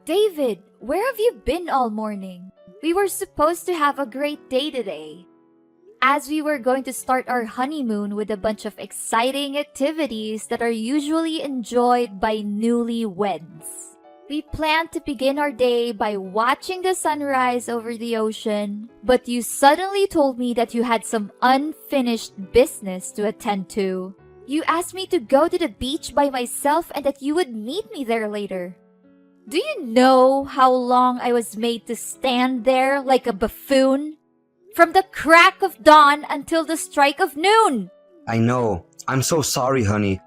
David, where have you been all morning? We were supposed to have a great day today, as we were going to start our honeymoon with a bunch of exciting activities that are usually enjoyed by newlyweds. We planned to begin our day by watching the sunrise over the ocean, but you suddenly told me that you had some unfinished business to attend to. You asked me to go to the beach by myself and that you would meet me there later. Do you know how long I was made to stand there like a buffoon? From the crack of dawn until the strike of noon! I know. I'm so sorry, honey.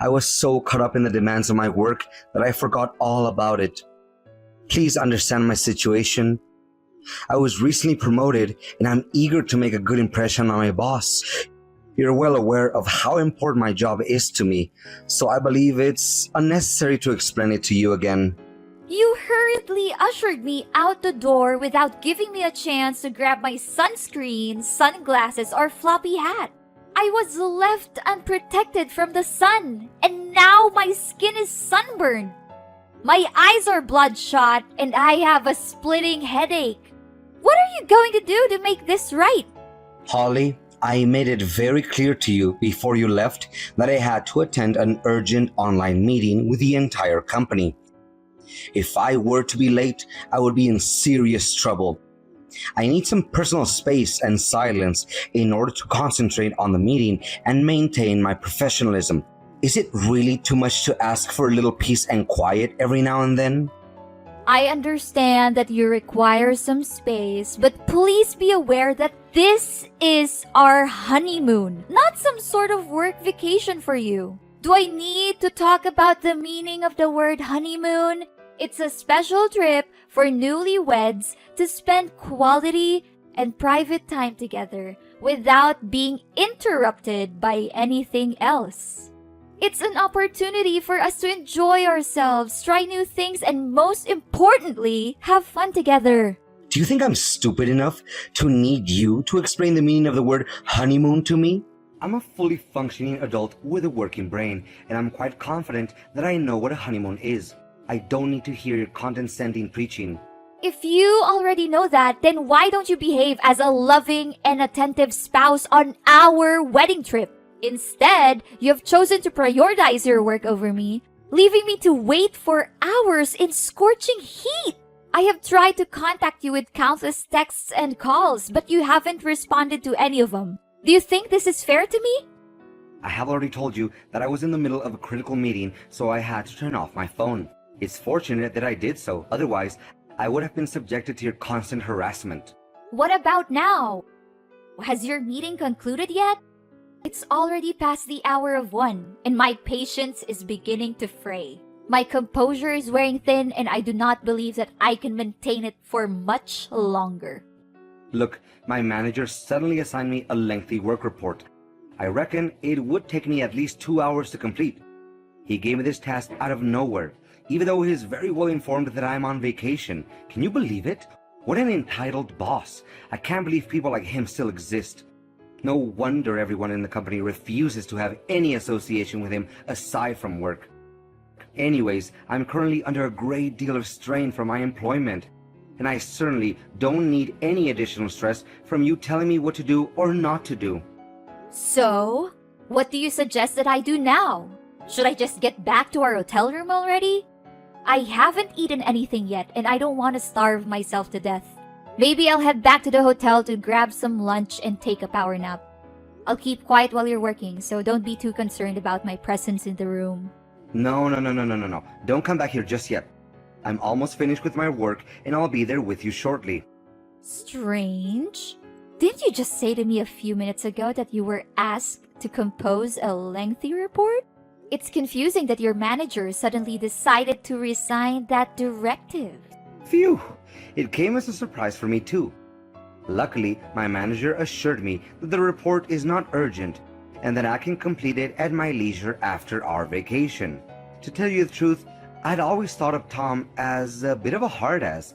I was so caught up in the demands of my work that I forgot all about it. Please understand my situation. I was recently promoted and I'm eager to make a good impression on my boss. You're well aware of how important my job is to me, so I believe it's unnecessary to explain it to you again. You hurriedly ushered me out the door without giving me a chance to grab my sunscreen, sunglasses, or floppy hat. I was left unprotected from the sun, and now my skin is sunburned. My eyes are bloodshot, and I have a splitting headache. What are you going to do to make this right? Holly, I made it very clear to you before you left that I had to attend an urgent online meeting with the entire company. If I were to be late, I would be in serious trouble. I need some personal space and silence in order to concentrate on the meeting and maintain my professionalism. Is it really too much to ask for a little peace and quiet every now and then? I understand that you require some space, but please be aware that this is our honeymoon, not some sort of work vacation for you. Do I need to talk about the meaning of the word honeymoon? It's a special trip for newlyweds to spend quality and private time together without being interrupted by anything else. It's an opportunity for us to enjoy ourselves, try new things, and most importantly, have fun together. Do you think I'm stupid enough to need you to explain the meaning of the word honeymoon to me? I'm a fully functioning adult with a working brain, and I'm quite confident that I know what a honeymoon is. I don't need to hear your condescending preaching. If you already know that, then why don't you behave as a loving and attentive spouse on our wedding trip? Instead, you have chosen to prioritize your work over me, leaving me to wait for hours in scorching heat. I have tried to contact you with countless texts and calls, but you haven't responded to any of them. Do you think this is fair to me? I have already told you that I was in the middle of a critical meeting, so I had to turn off my phone. It's fortunate that I did so, otherwise I would have been subjected to your constant harassment. What about now? Has your meeting concluded yet? It's already past the hour of 1, and my patience is beginning to fray. My composure is wearing thin, and I do not believe that I can maintain it for much longer. Look, my manager suddenly assigned me a lengthy work report. I reckon it would take me at least 2 hours to complete. He gave me this task out of nowhere, even though he is very well informed that I'm on vacation. Can you believe it? What an entitled boss. I can't believe people like him still exist. No wonder everyone in the company refuses to have any association with him aside from work. Anyways, I'm currently under a great deal of strain from my employment, and I certainly don't need any additional stress from you telling me what to do or not to do. So, what do you suggest that I do now? Should I just get back to our hotel room already? I haven't eaten anything yet, and I don't want to starve myself to death. Maybe I'll head back to the hotel to grab some lunch and take a power nap. I'll keep quiet while you're working, so don't be too concerned about my presence in the room. No. Don't come back here just yet. I'm almost finished with my work, and I'll be there with you shortly. Strange. Didn't you just say to me a few minutes ago that you were asked to compose a lengthy report? It's confusing that your manager suddenly decided to resign that directive. Phew! It came as a surprise for me too. Luckily, my manager assured me that the report is not urgent and that I can complete it at my leisure after our vacation. To tell you the truth, I'd always thought of Tom as a bit of a hard-ass,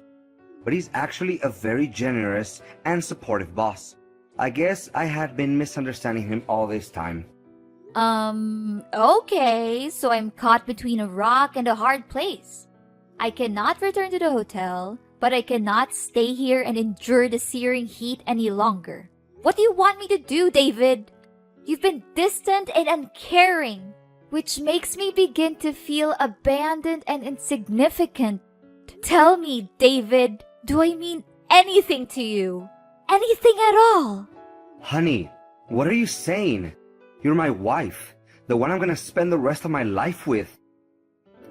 but he's actually a very generous and supportive boss. I guess I had been misunderstanding him all this time. Okay, so I'm caught between a rock and a hard place. I cannot return to the hotel, but I cannot stay here and endure the searing heat any longer. What do you want me to do, David? You've been distant and uncaring, which makes me begin to feel abandoned and insignificant. Tell me, David, do I mean anything to you? Anything at all? Honey, what are you saying? You're my wife, the one I'm gonna spend the rest of my life with.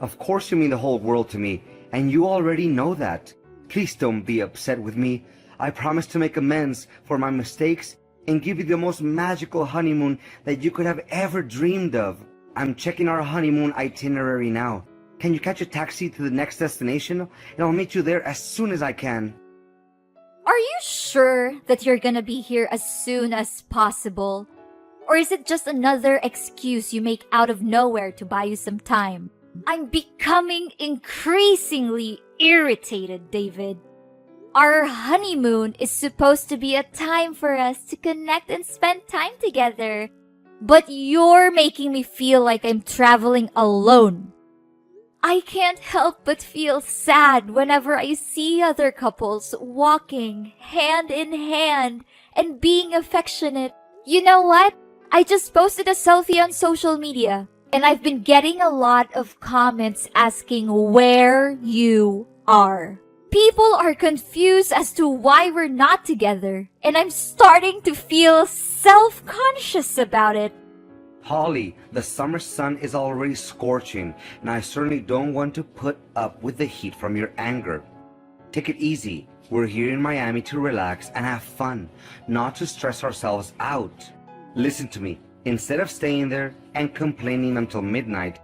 Of course you mean the whole world to me, and you already know that. Please don't be upset with me. I promise to make amends for my mistakes and give you the most magical honeymoon that you could have ever dreamed of. I'm checking our honeymoon itinerary now. Can you catch a taxi to the next destination? And I'll meet you there as soon as I can. Are you sure that you're gonna be here as soon as possible? Or is it just another excuse you make out of nowhere to buy you some time? I'm becoming increasingly irritated, David. Our honeymoon is supposed to be a time for us to connect and spend time together. But you're making me feel like I'm traveling alone. I can't help but feel sad whenever I see other couples walking hand in hand and being affectionate. You know what? I just posted a selfie on social media, and I've been getting a lot of comments asking where you are. People are confused as to why we're not together, and I'm starting to feel self-conscious about it. Holly, the summer sun is already scorching, and I certainly don't want to put up with the heat from your anger. Take it easy. We're here in Miami to relax and have fun, not to stress ourselves out. Listen to me. Instead of staying there and complaining until midnight,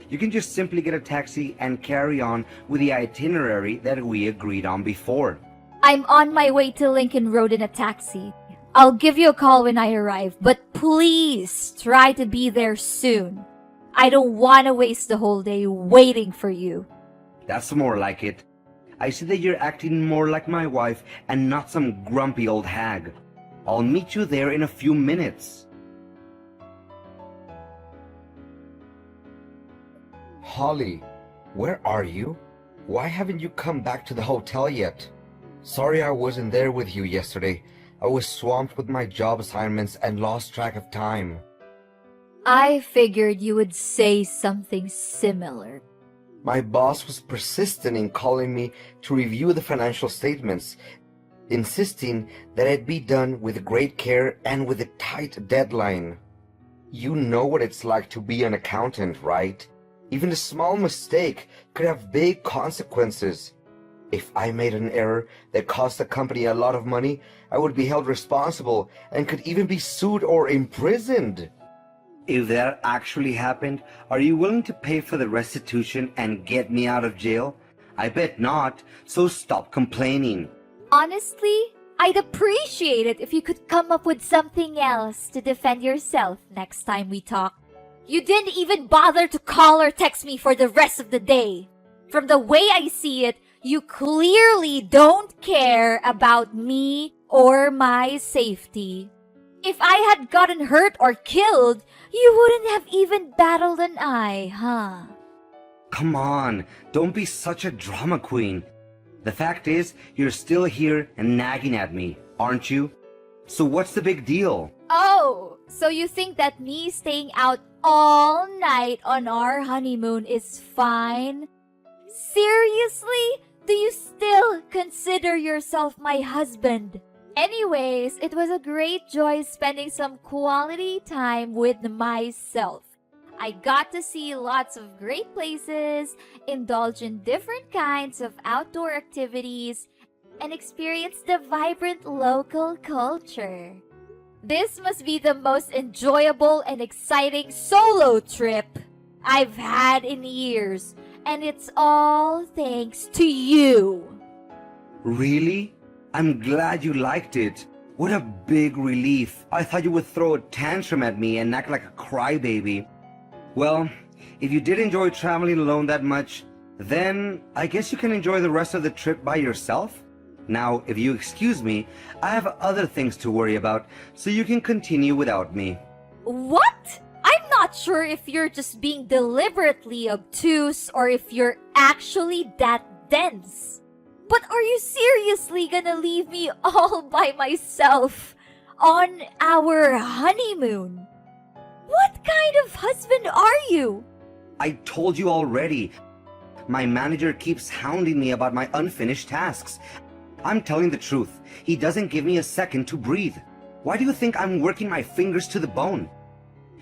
you can just simply get a taxi and carry on with the itinerary that we agreed on before. I'm on my way to Lincoln Road in a taxi. I'll give you a call when I arrive, but please try to be there soon. I don't want to waste the whole day waiting for you. That's more like it. I see that you're acting more like my wife and not some grumpy old hag. I'll meet you there in a few minutes. Holly, where are you? Why haven't you come back to the hotel yet? Sorry I wasn't there with you yesterday. I was swamped with my job assignments and lost track of time. I figured you would say something similar. My boss was persistent in calling me to review the financial statements, insisting that it be done with great care and with a tight deadline. You know what it's like to be an accountant, right? Even a small mistake could have big consequences. If I made an error that cost the company a lot of money, I would be held responsible and could even be sued or imprisoned. If that actually happened, are you willing to pay for the restitution and get me out of jail? I bet not, so stop complaining. Honestly, I'd appreciate it if you could come up with something else to defend yourself next time we talk. You didn't even bother to call or text me for the rest of the day. From the way I see it, you clearly don't care about me or my safety. If I had gotten hurt or killed, you wouldn't have even battled an eye, huh? Come on, don't be such a drama queen. The fact is, you're still here and nagging at me, aren't you? So what's the big deal? Oh, so you think that me staying out all night on our honeymoon is fine? Seriously? Do you still consider yourself my husband? Anyways, it was a great joy spending some quality time with myself. I got to see lots of great places, indulge in different kinds of outdoor activities, and experience the vibrant local culture. This must be the most enjoyable and exciting solo trip I've had in years, and it's all thanks to you. Really? I'm glad you liked it. What a big relief. I thought you would throw a tantrum at me and act like a crybaby. Well, if you did enjoy traveling alone that much, then I guess you can enjoy the rest of the trip by yourself. Now, if you excuse me, I have other things to worry about, so you can continue without me. What? I'm not not sure if you're just being deliberately obtuse or if you're actually that dense. But are you seriously gonna leave me all by myself on our honeymoon? What kind of husband are you? I told you already. My manager keeps hounding me about my unfinished tasks. I'm telling the truth. He doesn't give me a second to breathe. Why do you think I'm working my fingers to the bone?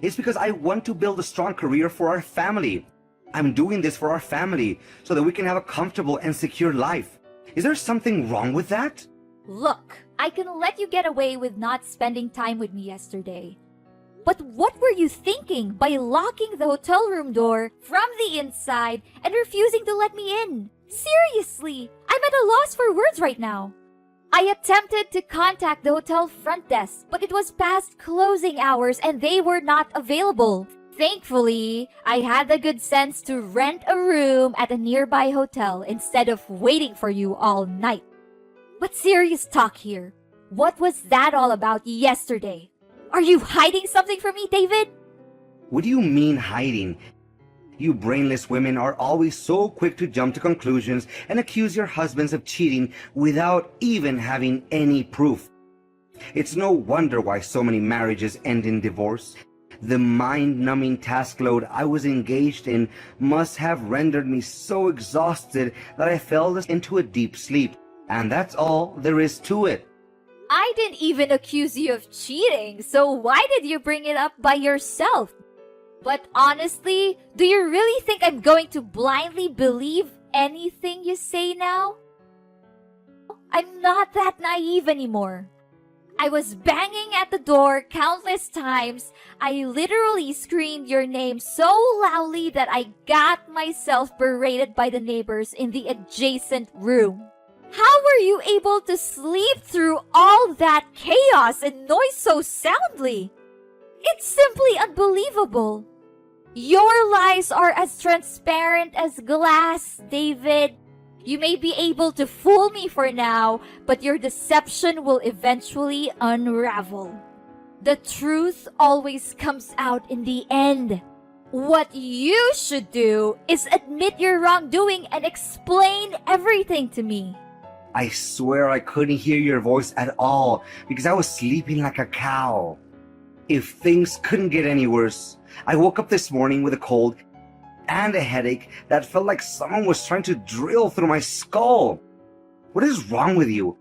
It's because I want to build a strong career for our family. I'm doing this for our family so that we can have a comfortable and secure life. Is there something wrong with that? Look, I can let you get away with not spending time with me yesterday. But what were you thinking by locking the hotel room door from the inside and refusing to let me in? Seriously, I'm at a loss for words right now. I attempted to contact the hotel front desk, but it was past closing hours and they were not available. Thankfully, I had the good sense to rent a room at a nearby hotel instead of waiting for you all night. But serious talk here. What was that all about yesterday? Are you hiding something from me, David? What do you mean hiding? You brainless women are always so quick to jump to conclusions and accuse your husbands of cheating without even having any proof. It's no wonder why so many marriages end in divorce. The mind-numbing task load I was engaged in must have rendered me so exhausted that I fell into a deep sleep. And that's all there is to it. I didn't even accuse you of cheating, so why did you bring it up by yourself? But honestly, do you really think I'm going to blindly believe anything you say now? I'm not that naive anymore. I was banging at the door countless times. I literally screamed your name so loudly that I got myself berated by the neighbors in the adjacent room. How were you able to sleep through all that chaos and noise so soundly? It's simply unbelievable. Your lies are as transparent as glass, David. You may be able to fool me for now, but your deception will eventually unravel. The truth always comes out in the end. What you should do is admit your wrongdoing and explain everything to me. I swear I couldn't hear your voice at all because I was sleeping like a cow. If things couldn't get any worse, I woke up this morning with a cold and a headache that felt like someone was trying to drill through my skull. What is wrong with you?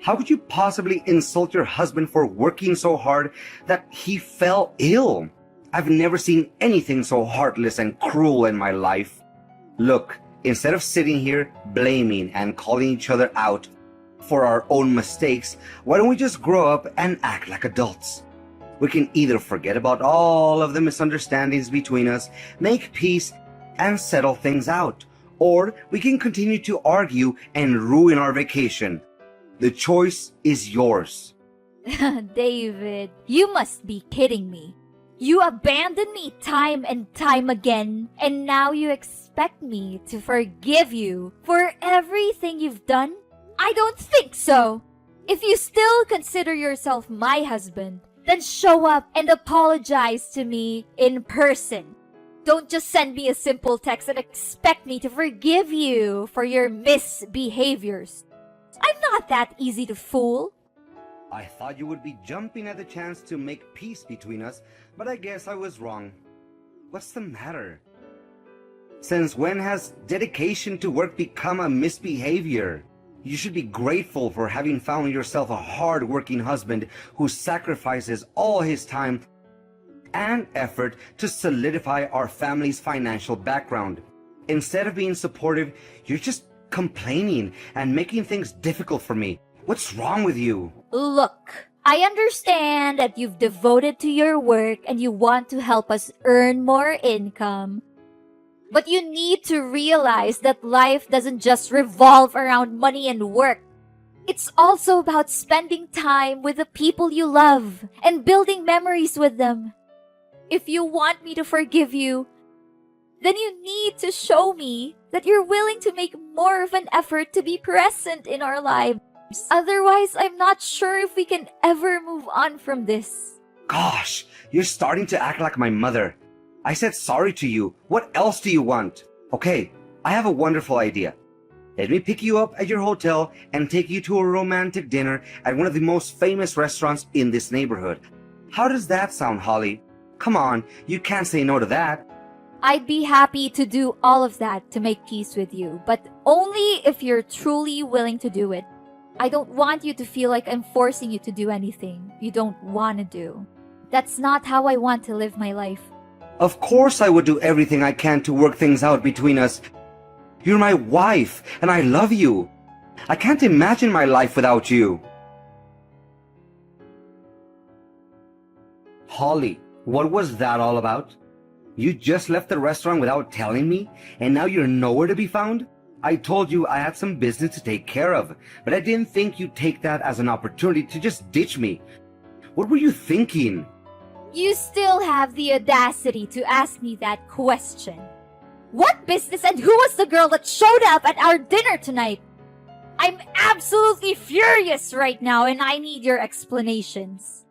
How could you possibly insult your husband for working so hard that he fell ill? I've never seen anything so heartless and cruel in my life. Look, instead of sitting here blaming and calling each other out for our own mistakes, why don't we just grow up and act like adults? We can either forget about all of the misunderstandings between us, make peace, and settle things out, or we can continue to argue and ruin our vacation. The choice is yours. David, you must be kidding me. You abandoned me time and time again, and now you expect me to forgive you for everything you've done? I don't think so. If you still consider yourself my husband, then show up and apologize to me in person. Don't just send me a simple text and expect me to forgive you for your misbehaviors. I'm not that easy to fool. I thought you would be jumping at the chance to make peace between us, but I guess I was wrong. What's the matter? Since when has dedication to work become a misbehavior? You should be grateful for having found yourself a hard-working husband who sacrifices all his time and effort to solidify our family's financial background. Instead of being supportive, you're just complaining and making things difficult for me. What's wrong with you? Look, I understand that you've devoted to your work and you want to help us earn more income. But you need to realize that life doesn't just revolve around money and work. It's also about spending time with the people you love and building memories with them. If you want me to forgive you, then you need to show me that you're willing to make more of an effort to be present in our lives. Otherwise, I'm not sure if we can ever move on from this. Gosh, you're starting to act like my mother. I said sorry to you. What else do you want? Okay, I have a wonderful idea. Let me pick you up at your hotel and take you to a romantic dinner at one of the most famous restaurants in this neighborhood. How does that sound, Holly? Come on, you can't say no to that. I'd be happy to do all of that to make peace with you, but only if you're truly willing to do it. I don't want you to feel like I'm forcing you to do anything you don't want to do. That's not how I want to live my life. Of course I would do everything I can to work things out between us. You're my wife, and I love you. I can't imagine my life without you. Holly, what was that all about? You just left the restaurant without telling me, and now you're nowhere to be found? I told you I had some business to take care of, but I didn't think you'd take that as an opportunity to just ditch me. What were you thinking? You still have the audacity to ask me that question. What business and who was the girl that showed up at our dinner tonight? I'm absolutely furious right now and I need your explanations.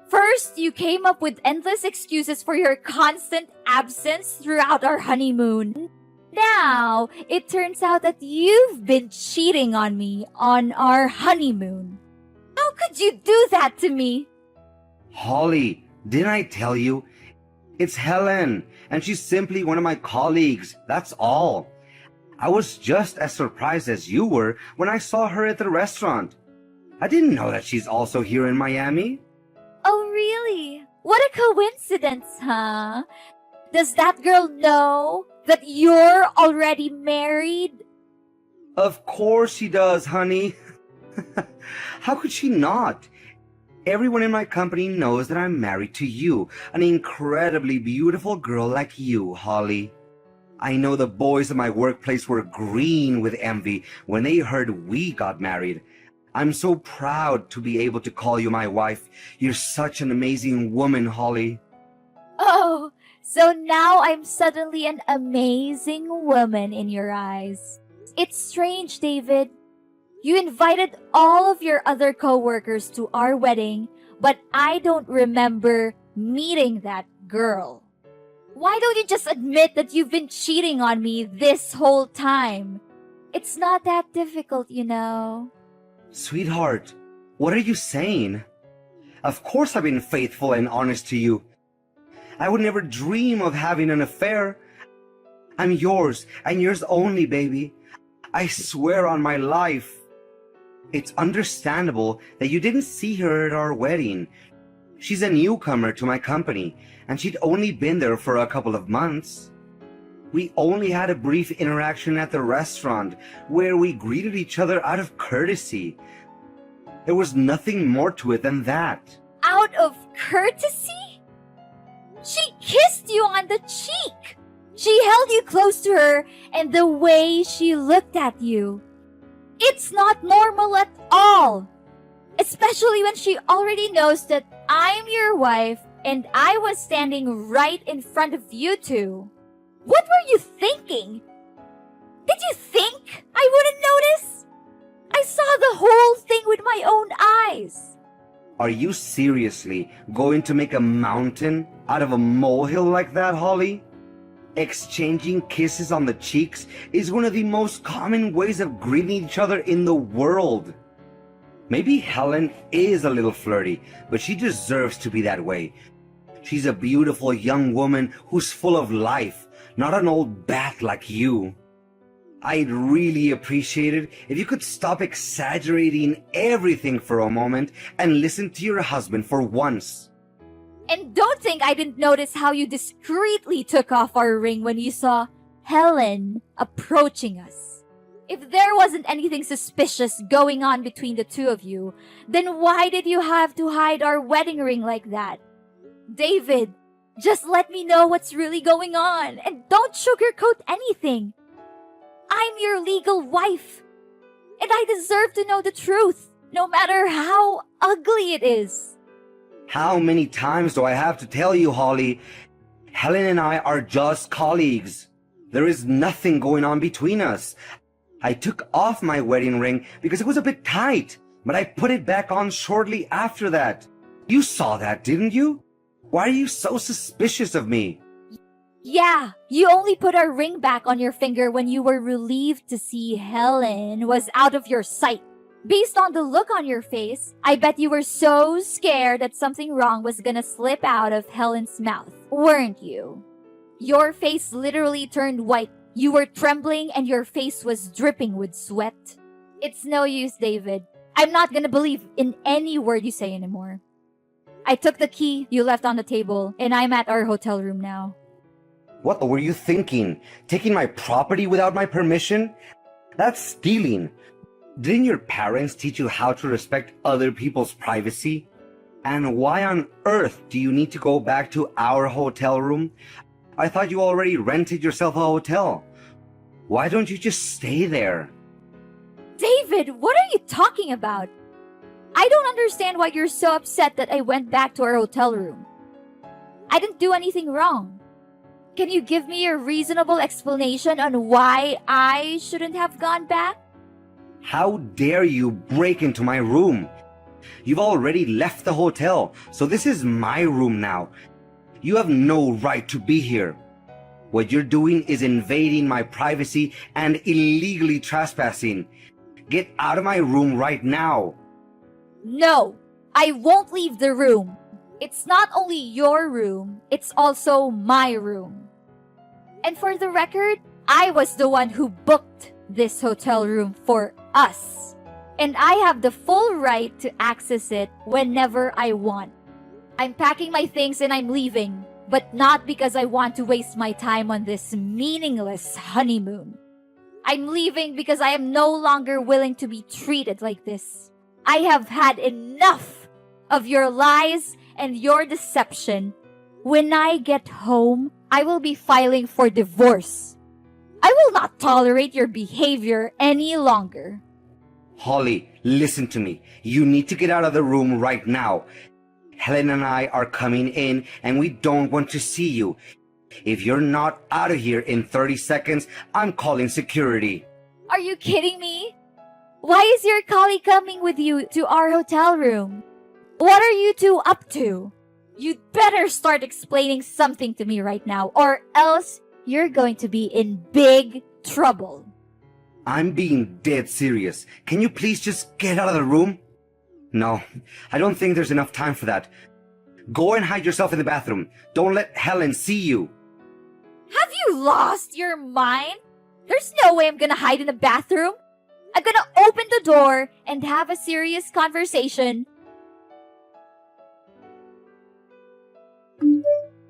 First, you came up with endless excuses for your constant absence throughout our honeymoon. Now, it turns out that you've been cheating on me on our honeymoon. How could you do that to me? Holly, didn't I tell you? It's Helen, and she's simply one of my colleagues, that's all. I was just as surprised as you were when I saw her at the restaurant. I didn't know that she's also here in Miami. Oh, really? What a coincidence, huh? Does that girl know that you're already married? Of course she does, honey. How could she not? Everyone in my company knows that I'm married to you, an incredibly beautiful girl like you, Holly. I know the boys at my workplace were green with envy when they heard we got married. I'm so proud to be able to call you my wife. You're such an amazing woman, Holly. Oh, so now I'm suddenly an amazing woman in your eyes. It's strange, David. You invited all of your other co-workers to our wedding, but I don't remember meeting that girl. Why don't you just admit that you've been cheating on me this whole time? It's not that difficult, you know. Sweetheart, what are you saying? Of course I've been faithful and honest to you. I would never dream of having an affair. I'm yours and yours only, baby. I swear on my life. It's understandable that you didn't see her at our wedding. She's a newcomer to my company, and she'd only been there for a couple of months. We only had a brief interaction at the restaurant where we greeted each other out of courtesy. There was nothing more to it than that. Out of courtesy? She kissed you on the cheek. She held you close to her, and the way she looked at you. It's not normal at all. Especially when she already knows that I'm your wife and I was standing right in front of you two. What were you thinking? Did you think I wouldn't notice? I saw the whole thing with my own eyes. Are you seriously going to make a mountain out of a molehill like that, Holly? Exchanging kisses on the cheeks is one of the most common ways of greeting each other in the world. Maybe Helen is a little flirty, but she deserves to be that way. She's a beautiful young woman who's full of life, not an old bat like you. I'd really appreciate it if you could stop exaggerating everything for a moment and listen to your husband for once. And don't think I didn't notice how you discreetly took off our ring when you saw Helen approaching us. If there wasn't anything suspicious going on between the two of you, then why did you have to hide our wedding ring like that? David, just let me know what's really going on and don't sugarcoat anything. I'm your legal wife, and I deserve to know the truth, no matter how ugly it is. How many times do I have to tell you, Holly? Helen and I are just colleagues. There is nothing going on between us. I took off my wedding ring because it was a bit tight, but I put it back on shortly after that. You saw that, didn't you? Why are you so suspicious of me? Yeah, you only put our ring back on your finger when you were relieved to see Helen was out of your sight. Based on the look on your face, I bet you were so scared that something wrong was gonna slip out of Helen's mouth, weren't you? Your face literally turned white. You were trembling and your face was dripping with sweat. It's no use, David. I'm not gonna believe in any word you say anymore. I took the key you left on the table, and I'm at our hotel room now. What were you thinking? Taking my property without my permission? That's stealing. Didn't your parents teach you how to respect other people's privacy? And why on earth do you need to go back to our hotel room? I thought you already rented yourself a hotel. Why don't you just stay there? David, what are you talking about? I don't understand why you're so upset that I went back to our hotel room. I didn't do anything wrong. Can you give me a reasonable explanation on why I shouldn't have gone back? How dare you break into my room? You've already left the hotel, so this is my room now. You have no right to be here. What you're doing is invading my privacy and illegally trespassing. Get out of my room right now. No, I won't leave the room. It's not only your room, it's also my room. And for the record, I was the one who booked this hotel room for us. And I have the full right to access it whenever I want. I'm packing my things and I'm leaving, but not because I want to waste my time on this meaningless honeymoon. I'm leaving because I am no longer willing to be treated like this. I have had enough of your lies and your deception. When I get home, I will be filing for divorce. I will not tolerate your behavior any longer. Holly, listen to me. You need to get out of the room right now. Helen and I are coming in and we don't want to see you. If you're not out of here in 30 seconds, I'm calling security. Are you kidding me? Why is your colleague coming with you to our hotel room? What are you two up to? You'd better start explaining something to me right now, or else you're going to be in big trouble. I'm being dead serious. Can you please just get out of the room? No, I don't think there's enough time for that. Go and hide yourself in the bathroom. Don't let Helen see you. Have you lost your mind? There's no way I'm gonna hide in the bathroom. I'm gonna open the door and have a serious conversation.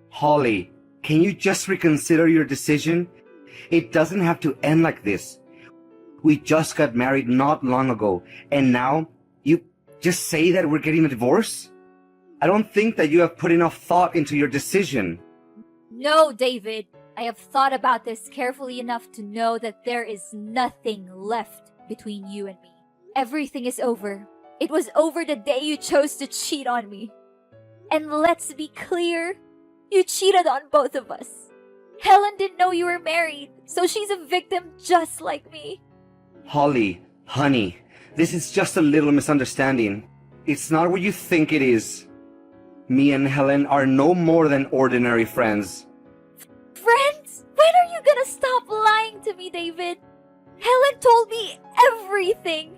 Holly, can you just reconsider your decision? It doesn't have to end like this. We just got married not long ago, and now you just say that we're getting a divorce? I don't think that you have put enough thought into your decision. No, David. I have thought about this carefully enough to know that there is nothing left between you and me. Everything is over. It was over the day you chose to cheat on me. And let's be clear, you cheated on both of us. Helen didn't know you were married, so she's a victim just like me. Holly, honey, this is just a little misunderstanding. It's not what you think it is. Me and Helen are no more than ordinary friends. Friends? When are you gonna stop lying to me, David? Helen told me everything.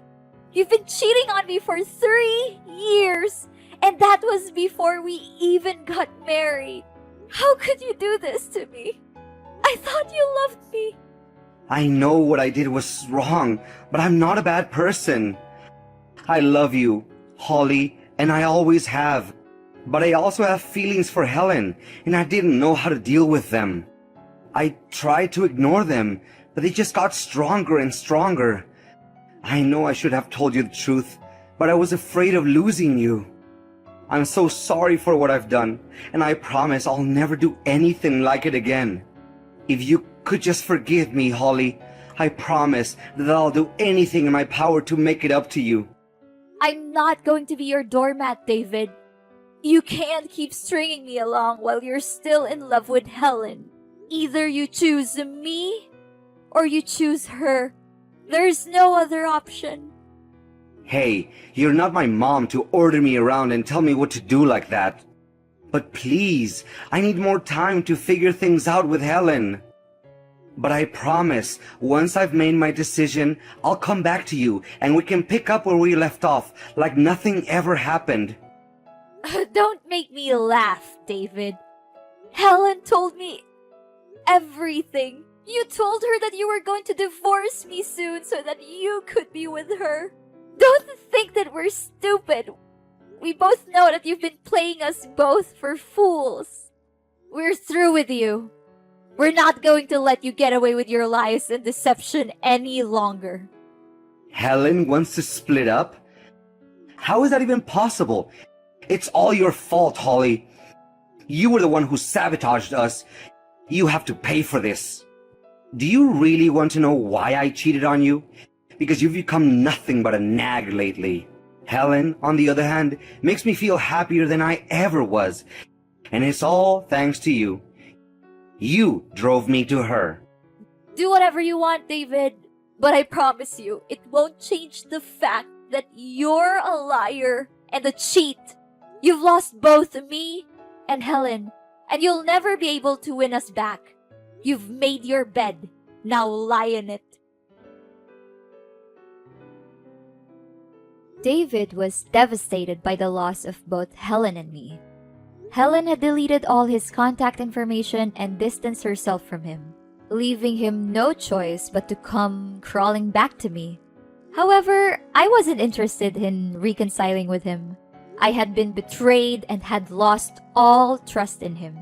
You've been cheating on me for 3 years, and that was before we even got married. How could you do this to me? I thought you loved me. I know what I did was wrong, but I'm not a bad person. I love you, Holly, and I always have. But I also have feelings for Helen, and I didn't know how to deal with them. I tried to ignore them, but they just got stronger and stronger. I know I should have told you the truth, but I was afraid of losing you. I'm so sorry for what I've done, and I promise I'll never do anything like it again. If you could just forgive me, Holly, I promise that I'll do anything in my power to make it up to you. I'm not going to be your doormat, David. You can't keep stringing me along while you're still in love with Helen. Either you choose me or you choose her. There's no other option. Hey, you're not my mom to order me around and tell me what to do like that. But please, I need more time to figure things out with Helen. But I promise, once I've made my decision, I'll come back to you and we can pick up where we left off, like nothing ever happened. Don't make me laugh, David. Helen told me everything. You told her that you were going to divorce me soon so that you could be with her. Don't think that we're stupid. We both know that you've been playing us both for fools. We're through with you. We're not going to let you get away with your lies and deception any longer. Helen wants to split up? How is that even possible? It's all your fault, Holly. You were the one who sabotaged us. You have to pay for this. Do you really want to know why I cheated on you? Because you've become nothing but a nag lately. Helen, on the other hand, makes me feel happier than I ever was. And it's all thanks to you. You drove me to her. Do whatever you want, David. But I promise you, it won't change the fact that you're a liar and a cheat. You've lost both me and Helen, and you'll never be able to win us back. You've made your bed. Now lie in it. David was devastated by the loss of both Helen and me. Helen had deleted all his contact information and distanced herself from him, leaving him no choice but to come crawling back to me. However, I wasn't interested in reconciling with him. I had been betrayed and had lost all trust in him.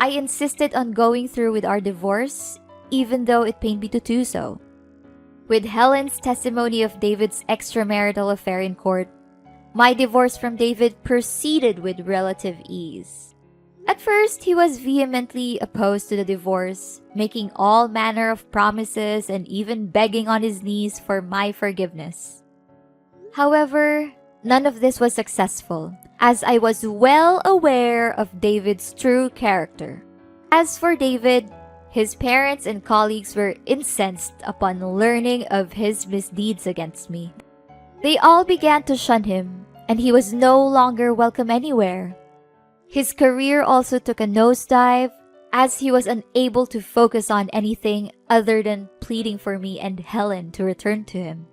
I insisted on going through with our divorce, even though it pained me to do so. With Helen's testimony of David's extramarital affair in court, my divorce from David proceeded with relative ease. At first, he was vehemently opposed to the divorce, making all manner of promises and even begging on his knees for my forgiveness. However, none of this was successful, as I was well aware of David's true character. As for David, his parents and colleagues were incensed upon learning of his misdeeds against me. They all began to shun him, and he was no longer welcome anywhere. His career also took a nosedive, as he was unable to focus on anything other than pleading for me and Helen to return to him.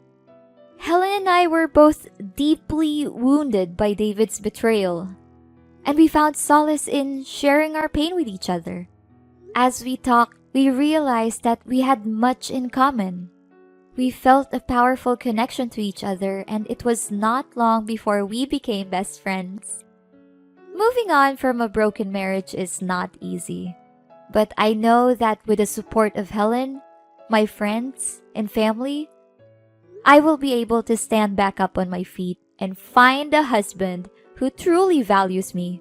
Helen and I were both deeply wounded by David's betrayal, and we found solace in sharing our pain with each other. As we talked, we realized that we had much in common. We felt a powerful connection to each other, and it was not long before we became best friends. Moving on from a broken marriage is not easy, but I know that with the support of Helen, my friends, and family, I will be able to stand back up on my feet and find a husband who truly values me